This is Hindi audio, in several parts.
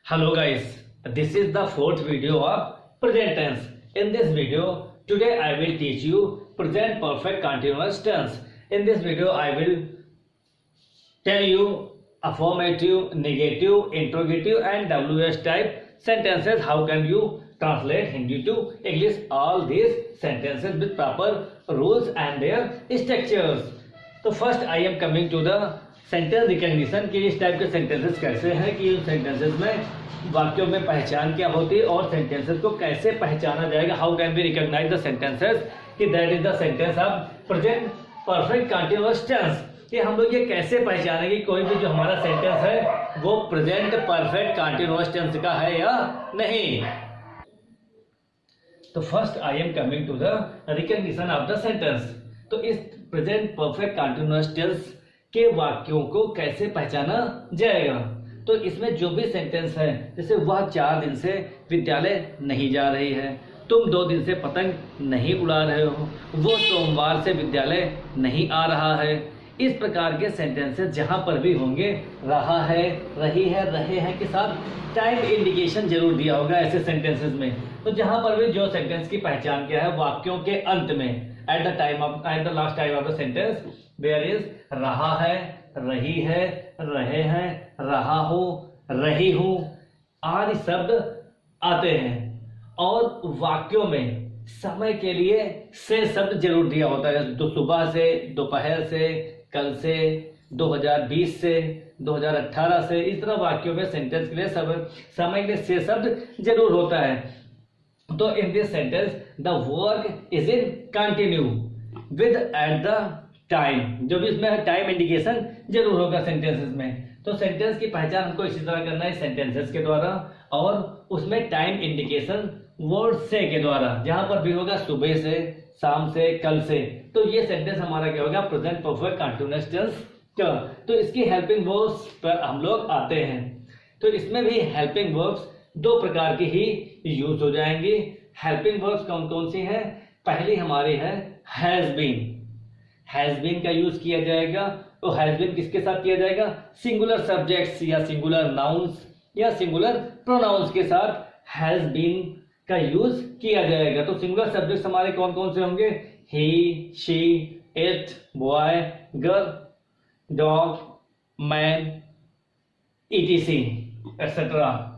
Hello guys, this is the fourth video of present tense. In this video, today I will teach you present perfect continuous tense. In this video, I will tell you affirmative, negative, interrogative and WH type sentences. How can you translate Hindi to English? All these sentences with proper rules and their structures. तो first I am coming to the sentence recognition कि इस टाइप के सेंटेंसेस कैसे हैं कि इन सेंटेंसेस में वाक्यों में पहचान क्या होती है और सेंटेंसेस को कैसे पहचाना जाएगा. How can be recognise the sentences कि that is the sentence of present perfect continuous tense. कि हम लोग ये कैसे पहचानेंगे कोई भी जो हमारा सेंटेंस है वो प्रेजेंट परफेक्ट कंटीन्यूअस टेंस का है या नहीं. तो first I am coming to the recognition of the sentence. तो इस प्रेजेंट परफेक्ट कंटीन्यूअस टेंस के वाक्यों को कैसे पहचाना जाएगा. तो इसमें जो भी सेंटेंस है जैसे वह 4 दिन से विद्यालय नहीं जा रही है, तुम 2 दिन से पतंग नहीं उड़ा रहे हो, वो सोमवार से विद्यालय नहीं आ रहा है. इस प्रकार के सेंटेंसेस जहां पर भी होंगे रहा है, रही है, रहे हैं के साथ टाइम इंडिकेशन जरूर दिया होगा ऐसे सेंटेंसेस में. तो जहां पर भी जो सेंटेंस की पहचान क्या है वाक्यों के अंत में at the last time of the sentence there is रहा है, रही है, रहे हैं, रहा हो, रही हूं आदि शब्द आते हैं. और वाक्यों में समय के लिए से शब्द जरूर दिया होता है. तो सुबह से, दोपहर से, कल से, 2020 से, 2018 से, इस तरह वाक्यों में सेंटेंस के लिए समय के लिए से शब्द जरूर होता है. तो in this sentence the work is in continue with at the time. जो भी इसमें टाइम इंडिकेशन जरूर होगा सेंटेंसेस में. तो सेंटेंस की पहचान हमको इसी तरह करना है सेंटेंसेस के द्वारा और उसमें टाइम इंडिकेशन वर्ड से के द्वारा. जहां पर भी होगा सुबह से, शाम से, कल से, तो ये सेंटेंस हमारा क्या होगा प्रेजेंट परफेक्ट कंटीन्यूअस टेंस का. तो इसकी हेल्पिंग वर्ब्स पर हम लोग आते हैं. तो इसमें भी हेल्पिंग वर्ब्स 2 प्रकार की ही यूज हो जाएंगी. हेल्पिंग वर्ब्स कौन कौन सी हैं? पहली हमारी है हैज बीन. हैज बीन का यूज किया जाएगा. तो हैज बीन किसके साथ किया जाएगा? सिंगुलर सब्जेक्ट्स या सिंगुलर नाउन्स या सिंगुलर प्रोनाउंस के साथ हैज बीन का यूज किया जाएगा. तो सिंगुलर सब्जेक्ट्स हमारे कौन कौन से होंगे? He, she, it, boy, girl, dog, man, ETC etcetera.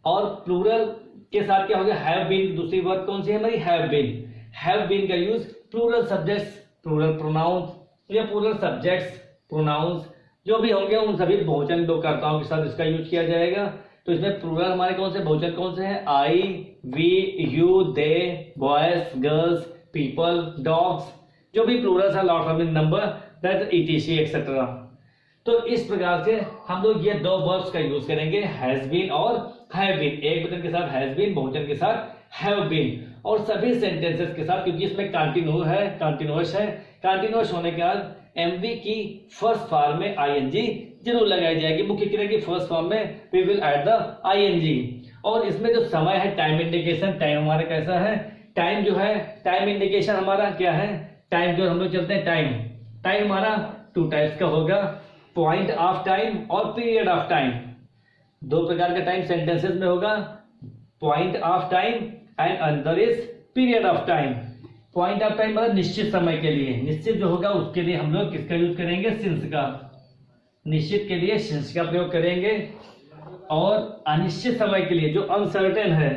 और प्लूरल के साथ क्या हो गया? Have been. दूसरी वर्ड कौन सी है हमारी? Have been. हैव बीन का use plural subjects, plural pronouns या प्लूरल सब्जेक्ट्स, प्रोनाउंस जो भी होंगे उन सभी बहुवचन दो कर्ताओं के साथ इसका यूज किया जाएगा. तो इसमें प्लूरल हमारे कौन से बहुवचन कौन से हैं? I, we, you, they, boys, girls, people, dogs. जो भी प्लूरल है lot of number that ETC etcetera. तो इस प्रकार से हम लोग ये 2 वर्ब्स का यूज करेंगे हैज बीन और हैव बीन. एक वचन के साथ हैज बीन, बहुवचन के साथ हैव बीन. और सभी सेंटेंसेस के साथ क्योंकि इसमें कंटिन्यूअस है, कंटिन्यूअस होने के बाद एमवी की फर्स्ट फॉर्म में आईएनजी जरूर लगाई जाएगी. मुख्य क्रिया की फर्स्ट फॉर्म में we will add the ING. और इसमें जो समय है टाइम इंडिकेशन, टाइम हमारा कैसा है? टाइम जो है टाइम इंडिकेशन हमारा क्या है? टाइम जो हम लोग चलते हैं टाइम हमारा 2 टाइप्स का होगा, पॉइंट ऑफ टाइम और पीरियड ऑफ टाइम. 2 प्रकार का टाइम सेंटेंसेस में होगा, point of time and another is period of time. Point of time मतलब निश्चित समय के लिए. निश्चित जो होगा उसके लिए हम लोग किसका यूज करेंगे? सिंस का. निश्चित के लिए सिंस का प्रयोग करेंगे. और अनिश्चित समय के लिए जो अनसर्टेन है,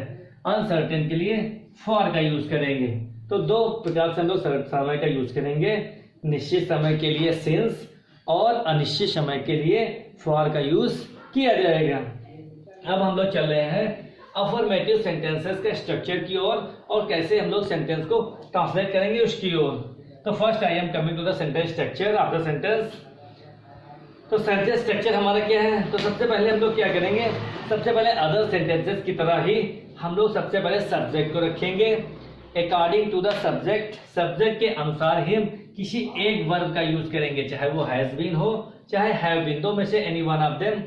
अनसर्टेन के लिए फॉर का यूज करेंगे. तो 2 प्रकार से हम लोग समय का यूज करेंगे. निश्चित समय के लिए सिंस और अनिश्चित समय के लिए फॉर का यूज किया जाएगा. अब हम लोग चल रहे हैं अफर्मेटिव सेंटेंसेस के स्ट्रक्चर की ओर और कैसे हम लोग सेंटेंस को ट्रांसलेट करेंगे उसकी ओर. तो first I am coming to the sentence structure of the sentence. तो सेंटेंस स्ट्रक्चर हमारा क्या है? तो सबसे पहले हम लोग क्या करेंगे? सबसे पहले अदर सेंटेंसेस की तरह ही हम लोग सबसे पहले सब्जेक्ट को रखेंगे. According to the subject, subject के अनुसार ही हम किसी एक वर्ब का यूज करेंगे, चाहे वो हैज बीन हो चाहे हैव बीन. 2 में से any one of them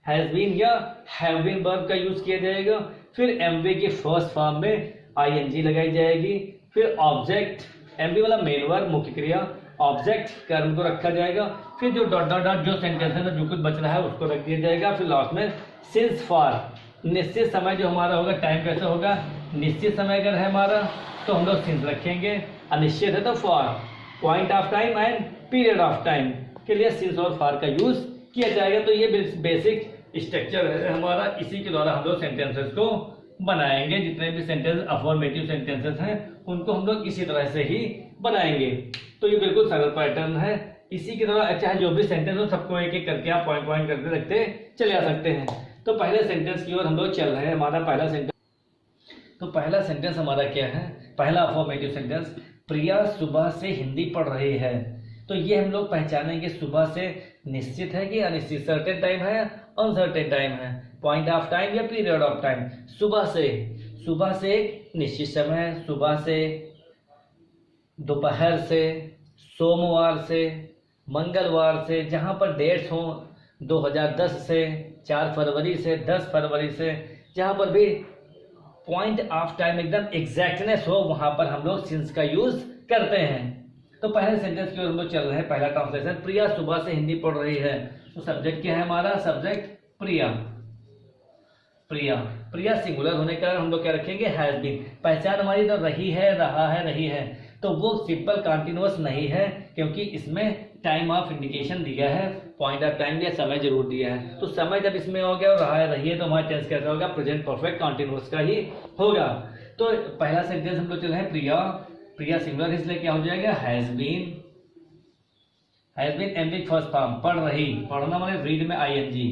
has been या हैव बीन वर्ब का यूज किया जाएगा. फिर एमवी की फर्स्ट फॉर्म में आईएनजी लगाई जाएगी. फिर ऑब्जेक्ट, एमवी वाला मेन वर्ब मुख्य क्रिया, ऑब्जेक्ट कर्म को रखा जाएगा. फिर जो डॉट डॉट डॉट जो सेंटेंस में जो कुछ बच रहा है उसको रख दिया जाएगा. फिर लास्ट में सिंस फॉर निश्चित समय जो हमारा होगा, टाइम कैसे होगा, निश्चित समय अगर है हमारा तो हम लोग सिंस रखेंगे, अनिश्चित है तो for, point of time and period of time के लिए सिंस और फॉर का यूज किया जाएगा। तो ये बेसिक स्ट्रक्चर है हमारा, इसी के द्वारा हम लोग सेंटेंसेस को बनाएंगे। जितने भी सेंटेंस अफर्मेटिव सेंटेंसेस हैं उनको हम लोग इसी तरह से ही बनाएंगे। तो ये बिल्कुल सरल पैटर्न है, इसी की तरह चाहे जो भी सेंटेंस हो सबको एक एक करके आप पॉइंट पॉइंट करके रखते चले आ सकते हैं। तो पहले सेंटेंस की ओर हम लोग चल रहे हैं। हमारा पहला सेंटेंस, तो पहला सेंटेंस हमारा क्या है, पहला अफर्मेटिव सेंटेंस, प्रिया सुबह से हिंदी पढ़ रही है। तो ये हम लोग पहचानेंगे सुबह से निश्चित है कि अनिश्चित, सर्टेन टाइम है अनसर्टेन टाइम है, पॉइंट ऑफ टाइम या पीरियड ऑफ टाइम। सुबह से एक निश्चित समय है, सुबह से, दोपहर से, सोमवार से, मंगलवार से, जहाँ पर डेट्स हों 2010 से, 4 फरवरी से, 10 फरवरी से, जहाँ पर भी पॉइंट ऑफ टाइम एकदम एग्जैक्टनेस हो वहाँ पर हम लोग सिंस का यूज करते हैं। तो पहले सेंटेंस की ओर हम लोग चल रहे हैं। पहला ट्रांसलेशन, प्रिया सुबह से हिंदी पढ़ रही है। तो सब्जेक्ट क्या है हमारा, सब्जेक्ट प्रिया। प्रिया सिंगुलर होने का हम लोग क्या रखेंगे, हैज बीन। पहचान हमारी तो रही है, रहा है, रही है, तो वो सिंपल कंटिन्यूअस नहीं है क्योंकि इसमें टाइम ऑफ इंडिकेशन दिया है, पॉइंट ऑफ टाइम या समय जरूर दिया है। तो समय जब इसमें हो गया और रहा है, रही है, तो हमारा टेंस कैसा होगा, प्रेजेंट परफेक्ट कंटिन्यूअस का ही होगा। तो पहला सेंटेंस हम लोग चल रहे हैं, प्रिया सिंगुलर, इसलिए क्या हो जाएगा, हैज बीन एमबिग फर्स्ट फॉर्म, पढ़ रही, पढ़ना माने रीड में आईएनजी,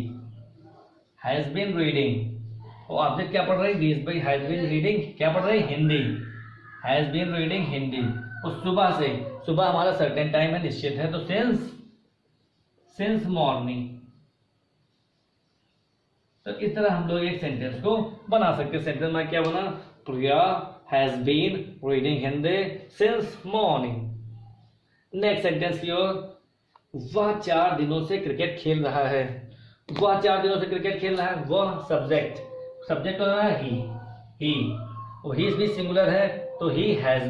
हैज बीन रीडिंग। और ऑब्जेक्ट क्या पढ़ रही, हैज बीन रीडिंग, क्या पढ़ रही, Hindi, has been reading Hindi. और सुबह से, सुबह हमारा सर्टेन टाइम है, निश्चित है, तो सिंस मॉर्निंग। तो इस तरह हम लोग एक सेंटेंस को बना सकते हैं। सेंटेंस में क्या बना, Priya has been reading Hindi since morning. Next sentence की ओर, वह 4 दिनों से क्रिकेट खेल रहा है। वह 4 दिनों से क्रिकेट खेल रहा है, वह सब्जेक्ट हो रहा है ही, और ही भी सिंगुलर है तो ही हैज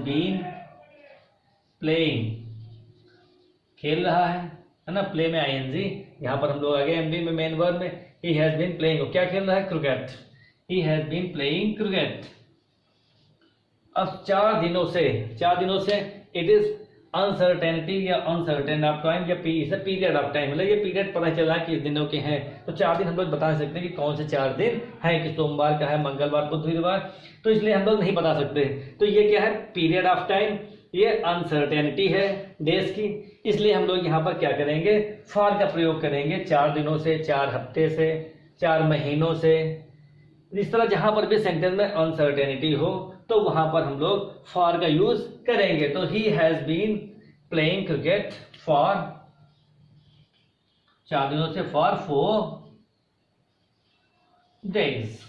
बीन प्लेइंग, खेल रहा है ना, प्ले में आईएनजी, यहाँ पर हम लोग आ गए एमबी में, मेन वर्ब में, ही हैज बीन प्लेइंग, क्या खेल रहा है, cricket, he has been playing cricket. अब 4 दिनों से इट इज अनसर्टेनिटी या अनसर्टेन ऑफ टाइम या पीरियड ऑफ टाइम, मतलब ये पीरियड पता चला कि इस दिनों के हैं। तो 4 दिन हम लोग बता सकते हैं कि कौन से 4 दिन हैं, कि सोमवार का है, मंगलवार, बुध, वीरवार, तो इसलिए हम लोग नहीं बता सकते। तो ये क्या है, पीरियड ऑफ टाइम, ये अनसर्टेनिटी है डेज की, इसलिए हम लोग यहाँ पर क्या करेंगे, फॉर का प्रयोग करेंगे। 4 दिनों से, 4 हफ्ते से, 4 महीनों से, इस तरह जहां पर भी सेंटेंस में अनसर्टेनिटी हो तो वहां पर हम लोग फॉर का यूज करेंगे। तो he has been playing cricket for 4 दिनों से, for 4 days।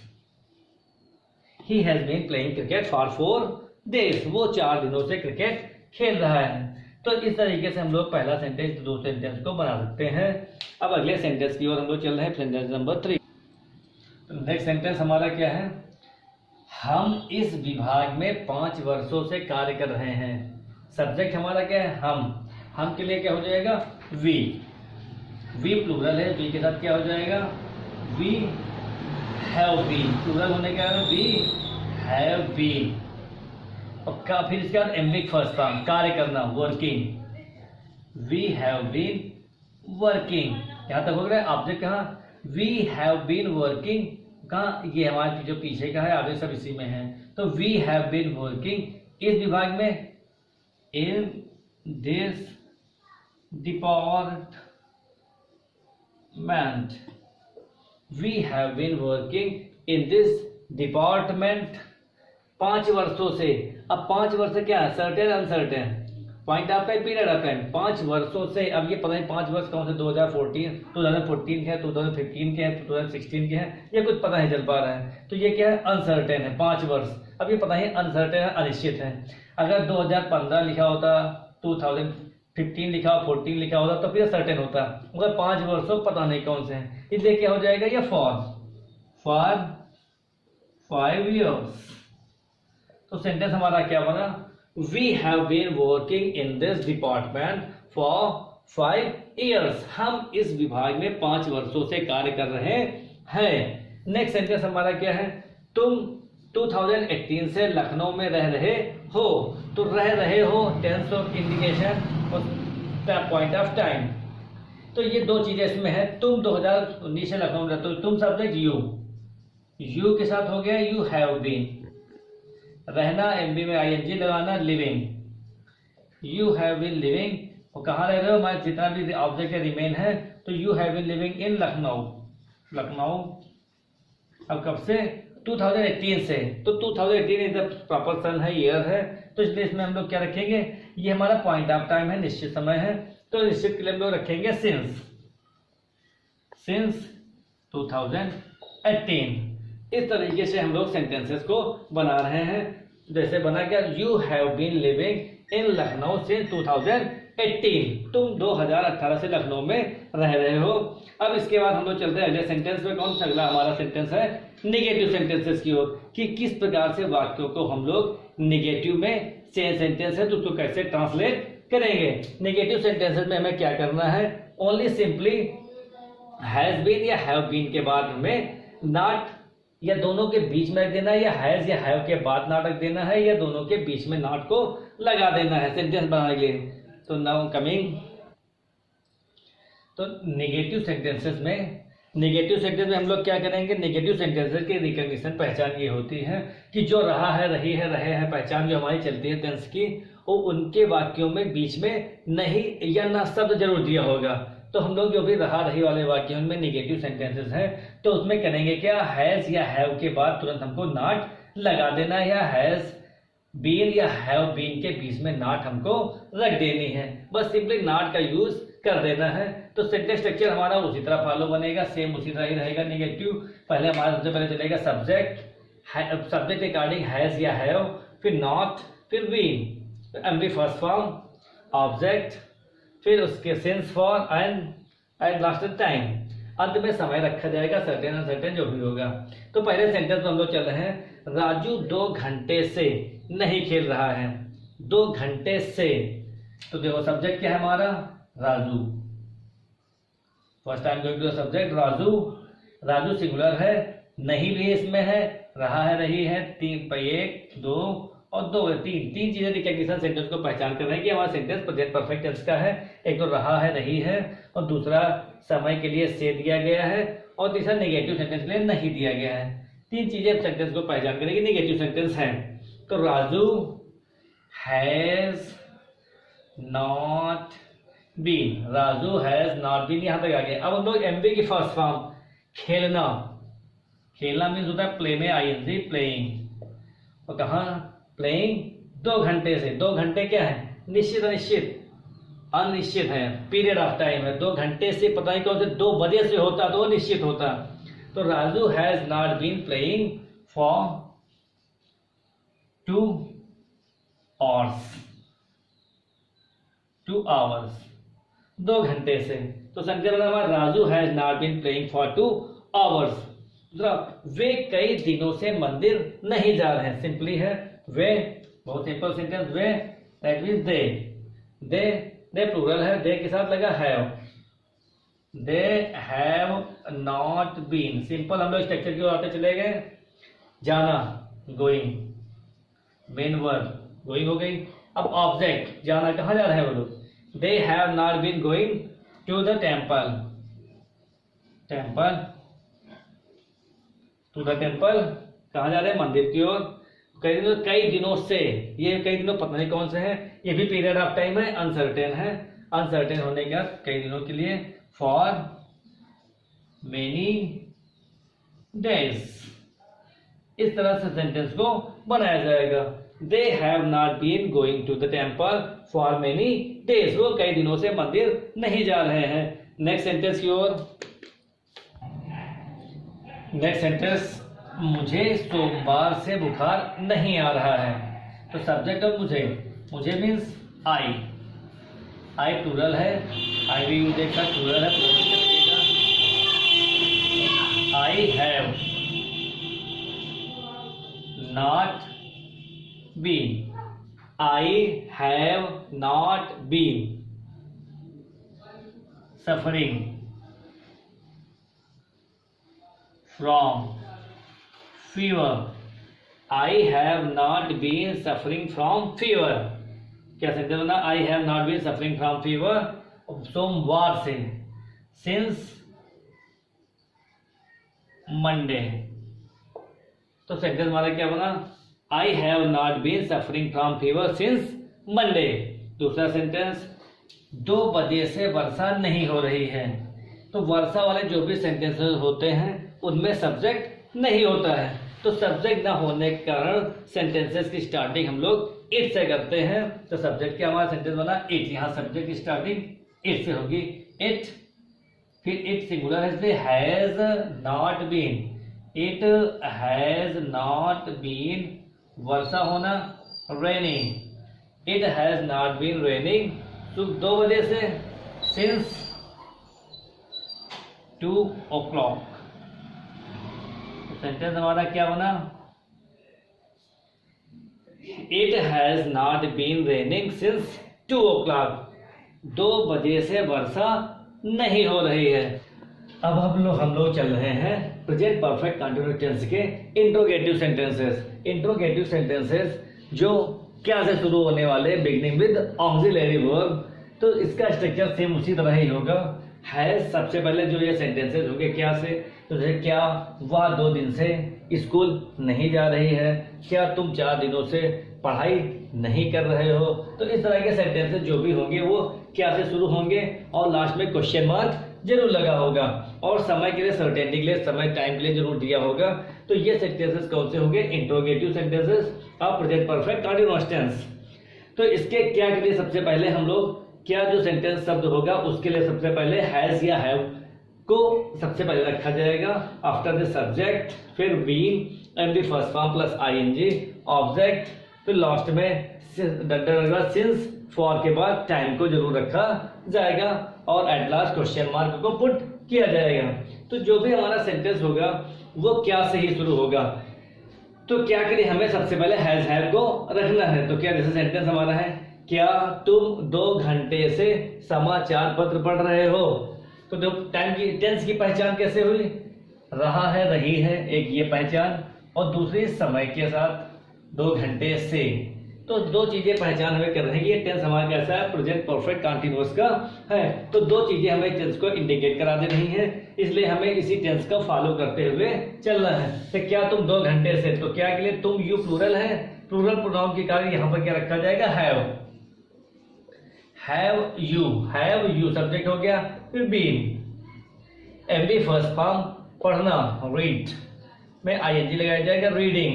He has been playing cricket for 4 days, वो 4 दिनों से क्रिकेट खेल रहा है। तो इस तरीके से हम लोग पहला सेंटेंस, दो सेंटेंस को बना सकते हैं। अब अगले सेंटेंस की ओर हम लोग चल रहे हैं, सेंटेंस नंबर 3। नेक्स्ट सेंटेंस हमारा क्या है, हम इस विभाग में 5 वर्षों से कार्य कर रहे हैं। सब्जेक्ट हमारा क्या है, हम के लिए क्या हो जाएगा, वी प्लूरल है, वी के साथ क्या हो जाएगा, वी हैव बीन, प्लूरल होने के कारण वी हैव बीन। और फिर इसके बाद एम्बिग फर्स्ट फॉर्म, कार्य करना, working, we have been working, यहां तक हो गया। ऑब्जेक्ट कहाँ, वी हैव बीन वर्किंग, कहाँ, ये हमारे जो पीछे का है, आगे सब इसी में है। तो वी हैव बीन वर्किंग इस विभाग में, in this department, we have been working in this department 5 वर्षों से। अब 5 वर्ष क्या है, certain uncertain, point of time, period of time, 5 वर्षों से। अब ये पता नहीं 5 वर्ष कौन से, 2014 के हैं, 2015 के हैं, 2016 के हैं, ये कुछ पता नहीं चल पा रहा है। तो ये क्या है, अनसर्टेन है 5 वर्ष। अब ये पता नहीं अनसर्टेन है, अनिश्चित है। अगर 2015 लिखा होता, 2015 लिखा हो, 14 लिखा होता तो फिर सर्टेन होता, मगर 5 वर्षों पता नहीं कौन से हैं, इसलिए क्या हो जाएगा, ये फॉर 5 years। तो सेंटेंस हमारा क्या बना, we have been working in this department for 5 years, हम इस विभाग में 5 वर्षों से कार्य कर रहे हैं। नेक्स्ट सेंटेंस हमारा क्या है, तुम 2018 से लखनऊ में रह रहे हो। तो रह रहे हो टेंस ऑफ इंडिकेशन और पॉइंट ऑफ टाइम। तो ये दो चीजें इसमें है। तुम 2019 से लखनऊ में रहते हो, तुम सब्जेक्ट यू के साथ हो गया यू हैव बीन। रहना एमबी में आईएनजी लगाना, living, you have been living. और कहाँ रह रहे हो, हमारे जितना भी ऑब्जेक्ट रिमेन है, तो you have been living in Lucknow. अब कब से, 2018 से। तो 2018 इज द प्रॉपर सन है, ईयर है, तो इसलिए इसमें हम लोग क्या रखेंगे, ये हमारा पॉइंट ऑफ टाइम है, निश्चित समय है, तो निश्चित के लिए हम लोग रखेंगे सिंस 2018। इस तरीके से हम लोग सेंटेंसेस को बना रहे हैं। जैसे बना क्या, you have been living in Lucknow since 2018, तुम 2018 से लखनऊ में रह रहे हो। अब इसके बाद हम लोग चलते हैं अगले सेंटेंस में। कौन सा अगला हमारा सेंटेंस है, निगेटिव सेंटेंसेस की ओर, कि किस प्रकार से वाक्यों को हम लोग निगेटिव में, चेंज सेंटेंस है तो उसको कैसे ट्रांसलेट करेंगे। निगेटिव सेंटेंसेस में हमें क्या करना है, ओनली सिंपली हैज बीन या हैव बीन के बाद में नॉट या दोनों के बीच में रख देना है, या हैज या हैव के बाद नॉट रख देना है, या दोनों के बीच में नॉट को लगा देना है सेंटेंस बनाने के लिए। तो नाउ कमिंग, तो निगेटिव सेंटेंसेस में हम लोग क्या करेंगे, निगेटिव सेंटेंसेस की रिकॉग्निशन, पहचान ये होती है कि जो रहा है, रही है, रहे हैं, पहचान जो हमारी चलती है टेंस की, वो उनके वाक्यों में बीच में नहीं या ना शब्द जरूर दिया होगा। तो हम लोग जो भी रहा रही वाले वाक्यों में निगेटिव सेंटेंसेस हैं, तो उसमें करेंगे क्या, हैज या हैव के बाद तुरंत हमको नॉट लगा देना है, या हैज बीन या हैव बीन के बीच में नॉट हमको रख देनी है। बस सिंपली नॉट का यूज कर देना है। तो सेंटेंस स्ट्रक्चर हमारा उसी तरह फॉलो बनेगा, सेम उसी तरह ही रहेगा। निगेटिव पहले हमारा सबसे पहले चलेगा सब्जेक्ट अकॉर्डिंग हैज या हैव, फिर नॉट, फिर been, MB first form, object, फिर उसके since for and last time, अंत में समय रखा जाएगा, सर्टेन अनसर्टेन जो भी होगा। तो पहले सेंटेंस में हम लोग चल रहे हैं, राजू 2 घंटे से नहीं खेल रहा है। 2 घंटे से, तो देखो सब्जेक्ट क्या है हमारा, Raju. First time going to the subject Raju singular है, नहीं भी इसमें है, रहा है, रही है, 1 2 और 2 तीन चीजें रिकॉग्निशन सेंटेंस को पहचान कर रहे हैं कि हमारा सेंटेंस प्रेजेंट परफेक्ट टेंस का है। एक तो रहा है, रही है, और दूसरा समय के लिए से दिया गया है, और तीसरा नेगेटिव सेंटेंस के लिए नहीं दिया गया है। 3 चीजें सेंटेंस को पहचान करेंगे, निगेटिव सेंटेंस है। तो Raju has not been, Raju has not been, यहां तक आ गया। अब हम लोग एमबी की फर्स्ट फॉर्म, खेलना मीन्स होता है प्ले में आईएनजी, प्लेइंग, और कहा प्लेइंग 2 घंटे से। 2 घंटे क्या है, निश्चित अनिश्चित है, पीरियड ऑफ टाइम है। 2 घंटे से पता नहीं कौन से 2 बजे से होता तो निश्चित होता। तो Raju has not been playing for 2 hours, 2 घंटे से। तो संख्या हमारा Raju has not been playing for 2 hours. वे कई दिनों से मंदिर नहीं जा रहे हैं, सिंपली है वे, बहुत सिंपल सेंटेंस, वे दैट मीन्स दे प्लूरल है, दे के साथ लगा have, they have not been. Simple हम लोग स्ट्रक्चर की ओर आते चले गए। जाना गोइंग, मेन वर्ब गोइंग हो गई। अब ऑब्जेक्ट, जाना, कहाँ जा रहे हैं वो लोग, they have not been going to the temple, कहाँ जा रहे हैं, मंदिर की ओर। कई दिनों से, ये कई दिनों पता नहीं कौन से हैं, ये भी पीरियड ऑफ टाइम है, अनसर्टेन होने के बाद कई दिनों के लिए, फॉर मेनी डेज। इस तरह से सेंटेंस को बनाया जाएगा। They have not been going to the temple for many days, वो कई दिनों से मंदिर नहीं जा रहे हैं। नेक्स्ट सेंटेंस की ओर, नेक्स्ट सेंटेंस, मुझे सोमवार से बुखार नहीं आ रहा है। तो सब्जेक्ट ऑफ मुझे मीन्स आई प्लूरल है, आई भी यूज एक साथ प्लूरल है, I have not been, I have not been. Suffering from fever, I have not been suffering from fever. क्या सेंटेंस बना, I have not been suffering from fever सोमवार से, सिंस मंडे। तो सेंटेंस हमारा क्या बना, I have not been suffering from fever since Monday. दूसरा सेंटेंस, 2 बजे से वर्षा नहीं हो रही है। तो वर्षा वाले जो भी सेंटेंसेस होते हैं उनमें सब्जेक्ट नहीं होता है, तो सब्जेक्ट ना होने के कारण सेंटेंसेस की स्टार्टिंग हम लोग इट से करते हैं। तो सब्जेक्ट क्या हमारा सेंटेंस बना, इट। यहाँ सब्जेक्ट की स्टार्टिंग इट से होगी, इट। फिर इट सिंगुलर है इसलिए has not been, it has not been, वर्षा होना raining, it has not been raining सुबह 2 बजे से, सिंस 2 o'clock। सेंटेंस हमारा क्या बना, it has not been raining since 2 o'clock, 2 बजे से वर्षा नहीं हो रही है। अब हम लोग चल रहे हैं प्रेजेंट परफेक्ट कंटीन्यूअस टेंस के इंट्रोगेटिव सेंटेंसेस। इंट्रोगेटिव सेंटेंसेस जो क्या से शुरू होने वाले, बिगिनिंग विद ऑक्सिलरी वर्ब। तो इसका स्ट्रक्चर सेम उसी तरह ही होगा। हैज सबसे पहले जो ये सेंटेंसेस होंगे क्या से, तो जैसे क्या वह 2 दिन से स्कूल नहीं जा रही है, क्या तुम 4 दिनों से पढ़ाई नहीं कर रहे हो। तो इस तरह के सेंटेंसेस जो भी होंगे वो क्या से शुरू होंगे और लास्ट में क्वेश्चन मार्क जरूर लगा होगा और समय के लिए, सर्टेनिटी के लिए, समय टाइम के लिए जरूर दिया होगा। तो ये सेंटेंसेस कौन से होंगे, interrogative sentences of present perfect continuous tense. तो इसके क्या के लिए सबसे पहले हम लोग क्या जो सेंटेंस शब्द होगा उसके लिए सबसे पहले हैज या हैव को सबसे पहले रखा जाएगा, आफ्टर द सब्जेक्ट, फिर been and the first form plus ING, object, फिर लास्ट में सिंस, फॉर के बाद टाइम को जरूर रखा जाएगा और एट लास्ट क्वेश्चन मार्क को पुट किया जाएगा। तो जो भी हमारा सेंटेंस होगा वो क्या से ही शुरू होगा। तो क्या के लिए हमें सबसे पहले हैज हैव को रखना है। तो क्या जैसे सेंटेंस हमारा है, क्या तुम 2 घंटे से समाचार पत्र पढ़ रहे हो। तो टाइम की टेंस की पहचान कैसे हुई, रहा है, रही है, एक ये पहचान, और दूसरी समय के साथ 2 घंटे से। तो 2 चीजें पहचान हमें कर रहे हैं कि ये टेंस हमारा कैसा है, प्रेजेंट परफेक्ट कंटीन्यूअस का है। तो 2 चीजें हमें टेंस को इंडिकेट करा दे रही है, इसलिए हमें इसी टेंस को फॉलो करते हुए चलना है। तो क्या तुम 2 घंटे से, तो क्या के लिए तुम यू प्लूरल है, प्लूरल प्रोनाउन के कारण यहाँ पर क्या रखा जाएगा, हैव यू सब्जेक्ट हो गया, फिर बीन एवरी फर्स्ट फॉर्म पढ़ना, रीड में आईएनजी लगाया जाएगा, reading,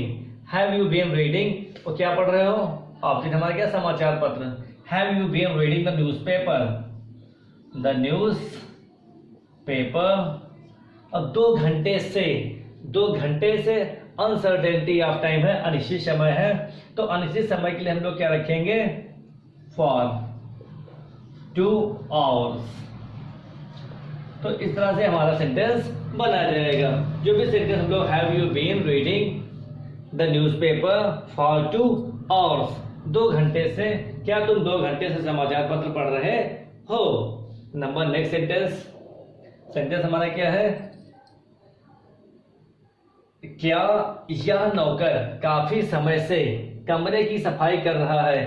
have you been reading, वो क्या पढ़ रहे हो, ऑब्जेक्ट हमारा क्या, समाचार पत्र, have you been reading the newspaper, the newspaper. अब 2 घंटे से अनसर्टेनिटी ऑफ टाइम है, अनिश्चित समय है। तो अनिश्चित समय के लिए हम लोग क्या रखेंगे, फॉर 2 hours। तो इस तरह से हमारा सेंटेंस बना जाएगा। जो भी सेंटेंस हम लोग have you been reading the newspaper for 2 hours, 2 घंटे से, क्या तुम 2 घंटे से समाचार पत्र पढ़ रहे हो। नंबर नेक्स्ट सेंटेंस हमारा क्या है, क्या यह नौकर काफी समय से कमरे की सफाई कर रहा है।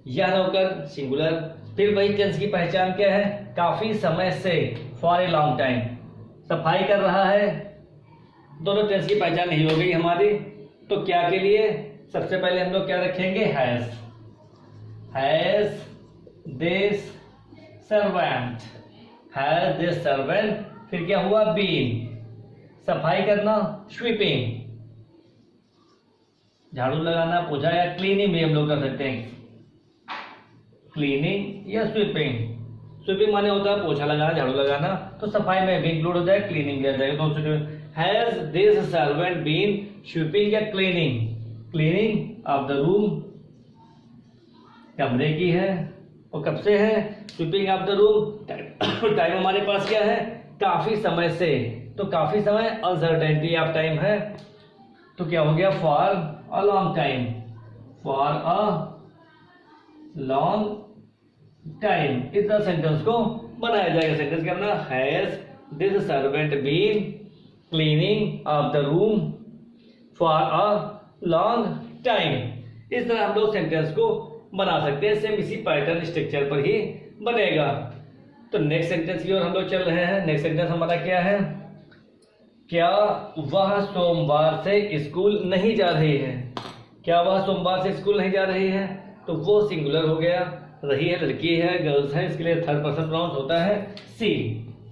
यह नौकर सिंगुलर, फिर वही टेंस की पहचान क्या है, काफी समय से, फॉर ए लॉन्ग टाइम, सफाई कर रहा है। दोनों टेंस की पहचान नहीं हो गई हमारी। तो क्या के लिए सबसे पहले हम लोग क्या रखेंगे, has this servant, has this servant, फिर क्या हुआ, बीन, सफाई करना, स्वीपिंग, झाड़ू लगाना, पोछा, या क्लीनिंग भी हम लोग कर सकते हैं, क्लीनिंग या स्वीपिंग। स्वीपिंग माने होता है पोछा लगाना, झाड़ू लगाना, तो सफाई में भी इंक्लूड हो जाए, क्लीनिंग भी आ जाएगा। तो has this servant been sweeping या क्लीनिंग ऑफ द रूम, कमरे की है, और कब से है, sweeping of the room. Time हमारे पास क्या है, काफी समय से, तो काफी समय अनसर्टेनिटी ऑफ टाइम है, तो क्या हो गया, for a long time, for a long time. इस तरह सेंटेंस को बनाया जाएगा। सेंटेंस क्या बना, has this servant been cleaning of the room for a long time. इस तरह हम लोग सेंटेंस को बना सकते हैं, सेम इसी पैटर्न स्ट्रक्चर पर ही बनेगा। तो नेक्स्ट सेंटेंस की ओर हम लोग चल रहे हैं। नेक्स्ट सेंटेंस हमारा क्या है, क्या वह सोमवार से स्कूल नहीं जा रही है। क्या वह सोमवार से स्कूल नहीं जा रही है, तो वो सिंगुलर हो गया, रही है लड़की है, गर्ल्स है, इसके लिए थर्ड पर्सन प्रोनाउंस होता है सी।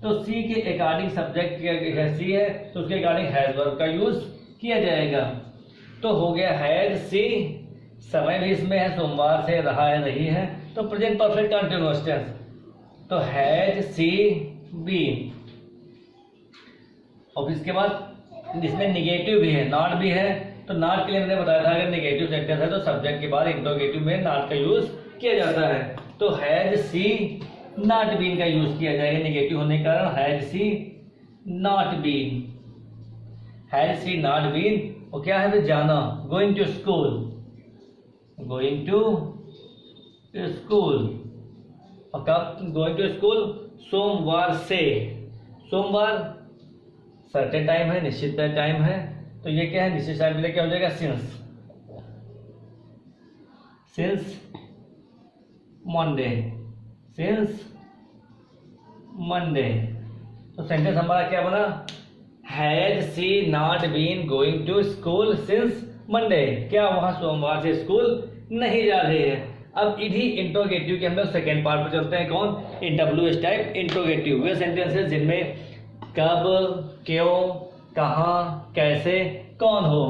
तो सी के अकॉर्डिंग सब्जेक्ट है सी है, तो उसके अकॉर्डिंग हैज वर्ब का यूज किया जाएगा। तो हो गया हैज सी, समय भी इसमें है, सोमवार से रहा है रही है, तो प्रेजेंट परफेक्ट कंटीन्यूअस टेंस। तो हैज सी बीन। और इसके बाद इसमें निगेटिव भी है, नॉट भी है। तो नॉट के लिए मैंने बताया था अगर निगेटिव सेंटेंस है तो सब्जेक्ट के बाद इंट्रोगेटिव में नॉट का यूज किया जाता है। तो हैज सी नॉट बीन का यूज किया जाएगा निगेटिव होने के कारण, has she not been, has she not been. और क्या है, जाना, going to school, going to school. और कब गोइंग टू स्कूल, सोमवार से। सोमवार सर्टेन टाइम है, निश्चित टाइम है, तो ये क्या है, निश्चित टाइम क्या हो जाएगा, since. Since Monday, since Monday. तो सेंटेंस हमारा क्या बना, has she not been going to school since Monday. क्या वह सोमवार से स्कूल नहीं जा रही है। अब इन्हीं इंट्रोगेटिव के हम लोग सेकेंड पार्ट पर चलते हैं। कौन, WH टाइप इंट्रोगेटिव। वे सेंटेंसेस जिनमें कब, क्यों, कहाँ, कैसे, कौन हो,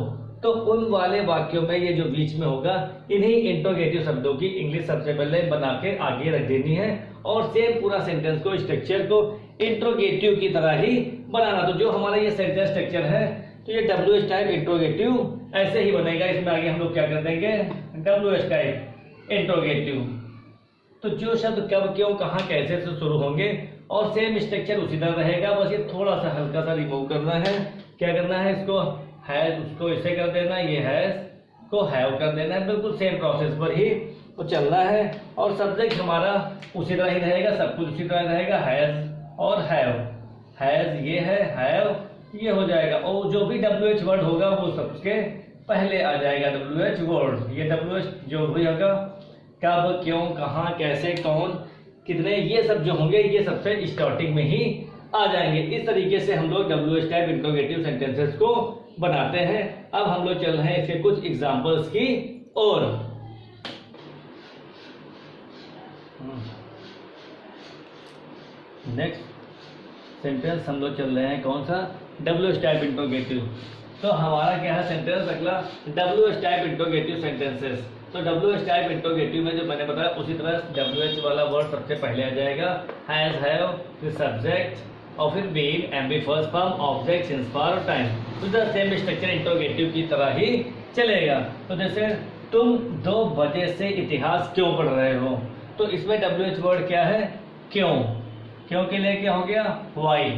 तो उन वाले वाक्यों में ये जो बीच में होगा, इन्हीं इंट्रोगेटिव शब्दों की इंग्लिश सबसे पहले बना के आगे रख देनी है और सेम पूरा सेंटेंस को, स्ट्रक्चर को इंट्रोगेटिव की तरह ही बनाना। तो जो हमारा ये सेंटेंस स्ट्रक्चर है, तो ये WH टाइप इंट्रोगेटिव ऐसे ही बनेगा। इसमें आगे हम लोग क्या कर देंगे, WH टाइप इंट्रोगेटिव। तो जो शब्द कब, क्यों, कहाँ, कैसे से शुरू होंगे और सेम स्ट्रक्चर उसी तरह रहेगा, बस ये थोड़ा सा हल्का सा रिमूव करना है। क्या करना है, इसको हैज, उसको इसे कर देना, ये हैज को हैव कर देना है। बिल्कुल सेम प्रोसेस पर ही तो चलना है। और सब्जेक्ट हमारा उसी तरह ही रहेगा, सब कुछ उसी तरह रहेगा, हैज और हैव। हैज ये है, हैव ये हो जाएगा, और जो भी WH वर्ड होगा वो सबके पहले आ जाएगा WH वर्ड। ये WH जो भी होगा, कब, क्यों, कहाँ, कैसे, कौन, कितने, ये सब जो होंगे ये सबसे स्टार्टिंग में ही आ जाएंगे। इस तरीके से हम लोग WH टाइप इंट्रोगेटिव सेंटेंसेस को बनाते हैं। अब हम लोग चल रहे हैं इसके कुछ एग्जांपल्स की ओर। नेक्स्ट सेंटेंस हम लोग चल रहे हैं कौन सा, WH टाइप इंट्रोगेटिव। तो हमारा क्या है सेंटेंस अगला, WH टाइप इंट्रोगेटिव सेंटेंसेस। तो WH टाइप इंट्रोगेटिव में जो मैंने बताया उसी तरह WH वाला वर्ड सबसे पहले आ जाएगा, हैज, हैव, फिर सब्जेक्ट और फिर been, MB first form, object, since, for और टाइम। तो सेम स्ट्रक्चर इंट्रोगेटिव की तरह ही चलेगा। तो जैसे तुम 2 बजे से इतिहास क्यों पढ़ रहे हो, तो इसमें WH वर्ड क्या है, क्यों। क्यों के लिए क्या हो गया, वाई।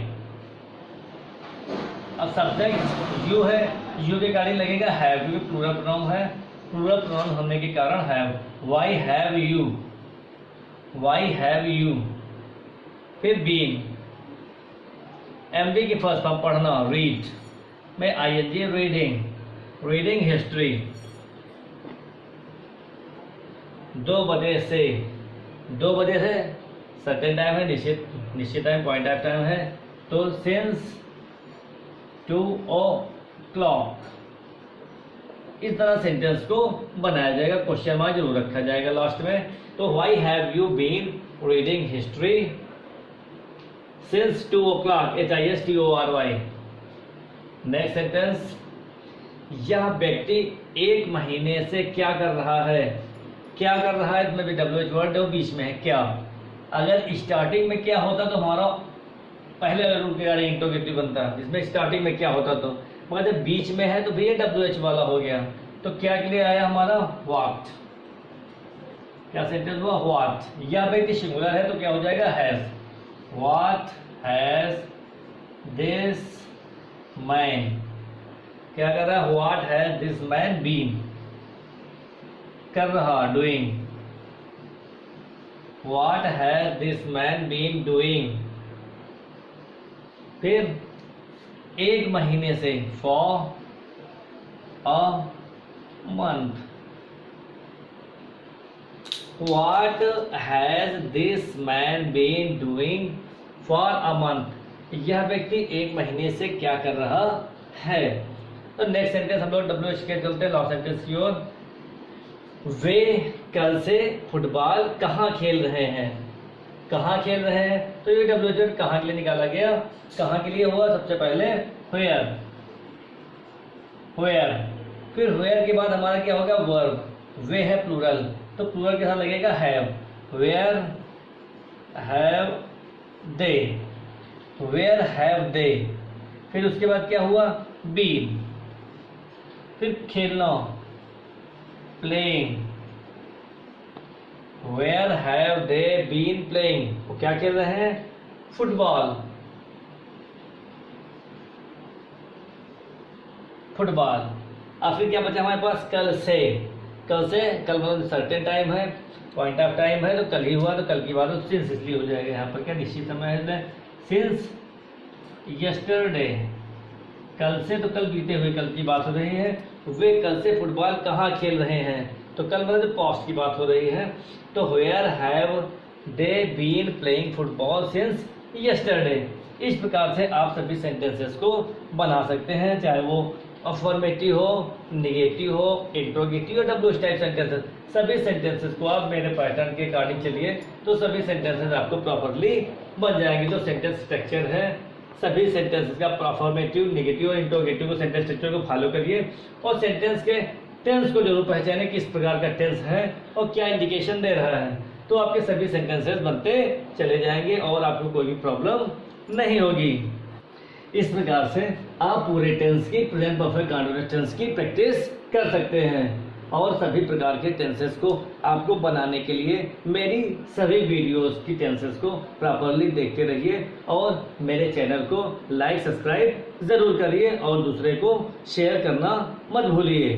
अब सब्जेक्ट यू है, यू के गाड़ी लगेगा हैव, क्योंकि प्लूरल प्रोनाउन है, प्लूरल प्रोनाउन होने के कारण have. Why have you, why have you. फिर बीन, MB की फर्स्ट फॉर्म पढ़ना, रीड में ING, रीडिंग, रीडिंग हिस्ट्री। 2 बजे से, 2 बजे से सर्टेन टाइम है, निश्चित टाइम, पॉइंट ऑफ टाइम है, तो सिंस 2 o'clock। इस तरह सेंटेंस को बनाया जाएगा, क्वेश्चन मार्क जरूर रखा जाएगा लास्ट में। तो why have you been reading history since 2 o'clock, HISTORY। Next sentence, यह व्यक्ति 1 महीने से क्या कर रहा है। क्या कर रहा है, इसमें भी WH वर्ड है, बीच में है क्या। अगर स्टार्टिंग में क्या होता तो हमारा पहले वाले रूल के गाड़ी इंट्रोगेटिव बनता, जिसमें स्टार्टिंग में क्या होता तो, मगर जब बीच में है तो भी WH वाला हो गया। तो क्या के लिए आया हमारा, व्हाट। क्या सेंटेंस हुआ, व्हाट। यह व्यक्ति सिंगुलर है तो क्या हो जाएगा, has. What has this man, क्या कर रहा है, what has this man been, कर रहा, doing. What has this man been doing. फिर एक महीने से, for a month. What has this man been doing for a month? यह व्यक्ति एक महीने से क्या कर रहा है। तो नेक्स्ट सेंटेंस हम लोग WH के चलते हैं लॉ सेंटेंस की ओर। वे कल से फुटबॉल कहाँ खेल रहे हैं। कहाँ खेल रहे हैं, तो ये WH कहाँ के लिए निकाला गया, कहाँ के लिए हुआ। सबसे पहले where, where, फिर वेयर के बाद हमारा क्या होगा, वर्ब। वे है प्लूरल, तो प्लूरल के साथ लगेगा have. Where have they, where have they. फिर उसके बाद क्या हुआ, बीन। फिर खेलना, playing. Where have they been playing, वो क्या खेल रहे हैं, फुटबॉल। फुटबॉल। और फिर क्या बचा हमारे पास, कल से। कल से, कल मतलब सर्टेन टाइम है, पॉइंट ऑफ टाइम है, तो कल ही हुआ, तो कल की बात हो, सिंस इसलिए हो जाएगा यहाँ पर क्या, निश्चित समय है। सिंस यस्टरडे, कल से तो कल बीते हुए कल की बात हो रही है। वे कल से फुटबॉल कहाँ खेल रहे हैं, तो कल मतलब पास्ट की बात हो रही है। तो where have they been playing football since yesterday. इस प्रकार से आप सभी सेंटेंसेस को बना सकते हैं, चाहे वो अफर्मेटिव हो, निगेटिव हो, इंट्रोगेटिव या WH टाइप सेंटेंसेस। सभी सेंटेंसेस को आप मेरे पैटर्न के अकॉर्डिंग चलिए तो सभी सेंटेंसेस आपको प्रॉपरली बन जाएंगे। जो सेंटेंस स्ट्रक्चर है सभी सेंटेंसेस का अफर्मेटिव, निगेटिव और इंट्रोगेटिव को सेंटेंस स्ट्रक्चर को फॉलो करिए और सेंटेंस के टेंस को जरूर पहचाने, किस प्रकार का टेंस है और क्या इंडिकेशन दे रहा है, तो आपके सभी सेंटेंसेस बनते चले जाएंगे और आपको कोई भी प्रॉब्लम नहीं होगी। इस प्रकार से आप पूरे टेंस की, प्रेजेंट परफेक्ट कंटीन्यूअस टेंस की प्रैक्टिस कर सकते हैं और सभी प्रकार के टेंसेस को आपको बनाने के लिए मेरी सभी वीडियोस की टेंसेस को प्रॉपरली देखते रहिए और मेरे चैनल को लाइक सब्सक्राइब जरूर करिए और दूसरे को शेयर करना मत भूलिए।